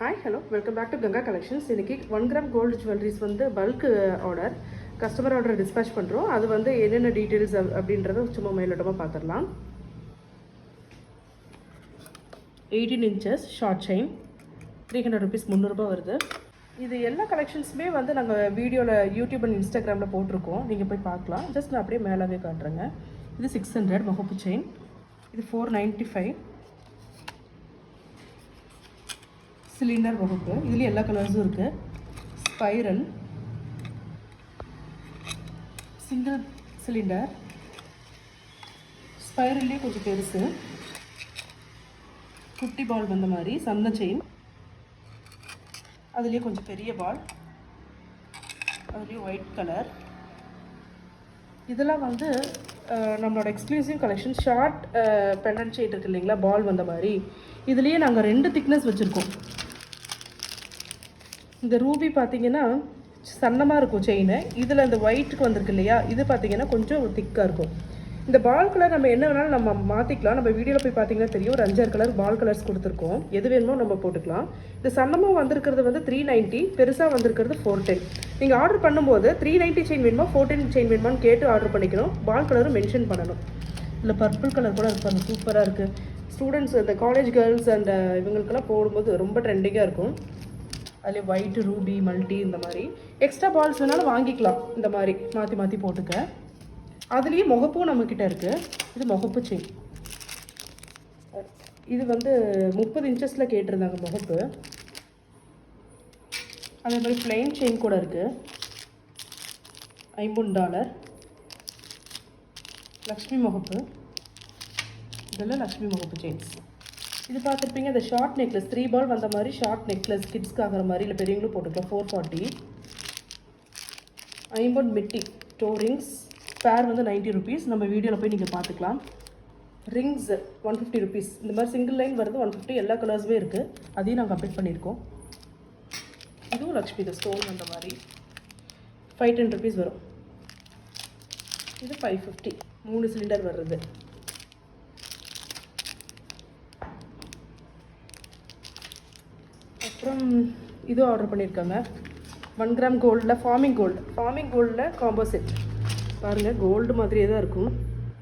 Hi, hello, welcome back to Ganga Collections. இன்னைக்கு 1 gram gold jewelries வந்து bulk order customer order dispatch பண்ணுறோம். அது வந்து என்னென்ன டீட்டெயில்ஸ் அப்படின்றத சும்மா மேலோட்டமாக பார்த்துடலாம். 18 inches ஷார்ட் செயின் 300 rupees 300 ரூபாய் வருது. இது எல்லா கலெக்ஷன்ஸுமே வந்து நாங்கள் வீடியோவில் யூடியூப் அண்ட் இன்ஸ்டாகிராமில் போட்டிருக்கோம். நீங்கள் போய் பார்க்கலாம். ஜஸ்ட் நான் அப்படியே மேலாவே காட்டுறேங்க. இது 600 முகப்பு செயின். இது 495 சிலிண்டர் வகுப்பு. இதுலேயும் எல்லா கலர்ஸும் இருக்குது. ஸ்பைரல் சிங்கிள் சிலிண்டர் ஸ்பைரல்லே கொஞ்சம் பெருசு குட்டி பால் வந்த மாதிரி சந்த செயின். அதுலேயே கொஞ்சம் பெரிய பால், அதுலேயும் ஒயிட் கலர். இதெல்லாம் வந்து நம்மளோட exclusive collection. Short pendant chain இருக்குது இல்லைங்களா, பால் வந்த மாதிரி. இதுலேயே நாங்கள் 2 திக்னஸ் வச்சுருக்கோம். இந்த ரூபி பார்த்தீங்கன்னா சன்னமாக இருக்கும் செயின். இதில் இந்த ஒயிட்டுக்கு வந்திருக்கு இல்லையா, இது பார்த்தீங்கன்னா கொஞ்சம் திக்காக இருக்கும். இந்த பால் கலர் நம்ம என்ன வேணாலும் நம்ம மாற்றிக்கலாம். நம்ம வீடியோவில் போய் பார்த்தீங்கன்னா தெரியும், ஒரு 5-6 கலர் பால் கலர்ஸ் கொடுத்துருக்கோம். எது வேணுமோ நம்ம போட்டுக்கலாம். இந்த சன்னமாக வந்திருக்கிறது வந்து 390, பெருசாக வந்திருக்கிறது 410. நீங்கள் ஆர்டர் பண்ணும்போது 390 செயின் வேணுமா 410 செயின் வேணுமான்னு கேட்டு ஆர்டர் பண்ணிக்கணும். பால் கலரும் மென்ஷன் பண்ணணும். இல்லை பர்பிள் கலர் கூட இருப்பாங்க, சூப்பராக இருக்குது. ஸ்டூடெண்ட்ஸ், இந்த காலேஜ் கேர்ள்ஸ் அண்ட் இவங்களுக்கெல்லாம் போடும்போது ரொம்ப ட்ரெண்டிங்காக இருக்கும். அதில் ஒயிட்டு ரூபி மல்டி இந்த மாதிரி எக்ஸ்ட்ரா பால்ஸ் வேணாலும் வாங்கிக்கலாம். இந்த மாதிரி மாற்றி மாற்றி போட்டுக்க. அதுலேயே முகப்பும் நம்மக்கிட்ட இருக்குது. இது முகப்பு செயின். இது வந்து 30 inches கேட்டிருந்தாங்க முகப்பு. அதே மாதிரி பிளெயின் செயின் கூட இருக்குது. $50 லக்ஷ்மி முகப்பு. இதெல்லாம் லக்ஷ்மி முகப்பு செயின்ஸ். இது பார்த்துருப்பீங்க, இந்த ஷார்ட் நெக்லஸ் 3 பால் வந்த மாதிரி ஷார்ட் நெக்லஸ் கிட்ஸ்க்கு ஆகிற மாதிரி, இல்லை பெரியவங்களும் போட்டுக்கலாம். 440. 50 மிட்டி டோ ரிங்ஸ் பேர் வந்து 90 rupees. நம்ம வீடியோவில் போய் நீங்கள் பார்த்துக்கலாம். Rings 150 rupees. இந்த மாதிரி சிங்கிள் லைன் வருது 150. எல்லா கலர்ஸுமே இருக்குது. அதையும் நாங்கள் அப்டேட் பண்ணியிருக்கோம். இதுவும் லக்ஷ்மி இந்த ஸ்டோன் வந்த மாதிரி 510 rupees வரும். இது 550 3 சிலிண்டர் வர்றது. அப்புறம் இதுவும் ஆர்டர் பண்ணியிருக்காங்க. 1 gram கோல்டில் ஃபார்மிங் கோல்டில் காம்போ செட். பாருங்கள், கோல்டு மாதிரியே தான் இருக்கும்.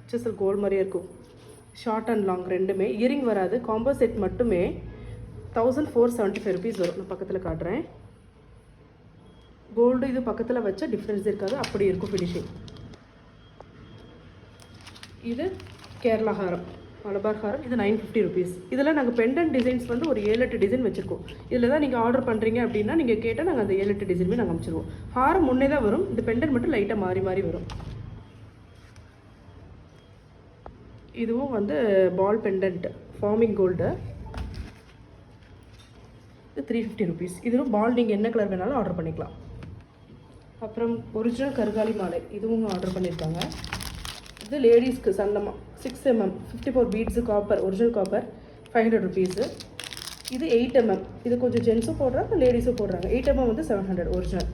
HSL கோல்டு மாதிரியே இருக்கும். ஷார்ட் அண்ட் லாங் ரெண்டுமே. இயரிங் வராது. காம்போ செட் மட்டுமே 1475 rupees வரும். நான் பக்கத்தில் காட்டுறேன். கோல்டு இது பக்கத்தில் வச்சா டிஃப்ரென்ஸ் இருக்காது, அப்படி இருக்கும் ஃபினிஷிங். இது கேரளா ஹாரம், மலபார் ஹாரம். இது 950 rupees. இதில் நாங்கள் பெண்டன்ட் டிசைன்ஸ் வந்து ஒரு 7-8 டிசைன் வச்சுருக்கோம். இதில் தான் நீங்கள் ஆர்டர் பண்ணுறீங்க அப்படின்னா நீங்கள் கேட்டால் நாங்கள் அந்த 7-8 டிசைனுமே நாங்கள் அமைச்சிருவோம். ஹாரம் முன்னே தான் வரும். இந்த பெண்டன்ட் மட்டும் லைட்டாக மாறி மாறி வரும். இதுவும் வந்து பால் பெண்டன்ட் ஃபார்மிங் கோல்டு. இது 350 rupees. இதுவும் பால் நீங்கள் என்ன கலர் வேணாலும் ஆர்டர் பண்ணிக்கலாம். அப்புறம் ஒரிஜினல் கருகாலி மாலை இதுவும் ஆர்டர் பண்ணியிருக்காங்க. இது லேடிஸ்க்கு சந்தமாக 6 mm 54 beads copper, original copper 500 rupees. இது 8 mm. இது கொஞ்சம் ஜென்ஸும் போடுறாங்க லேடிஸும் போடுறாங்க. 8 mm வந்து 700 ஒரிஜினல்.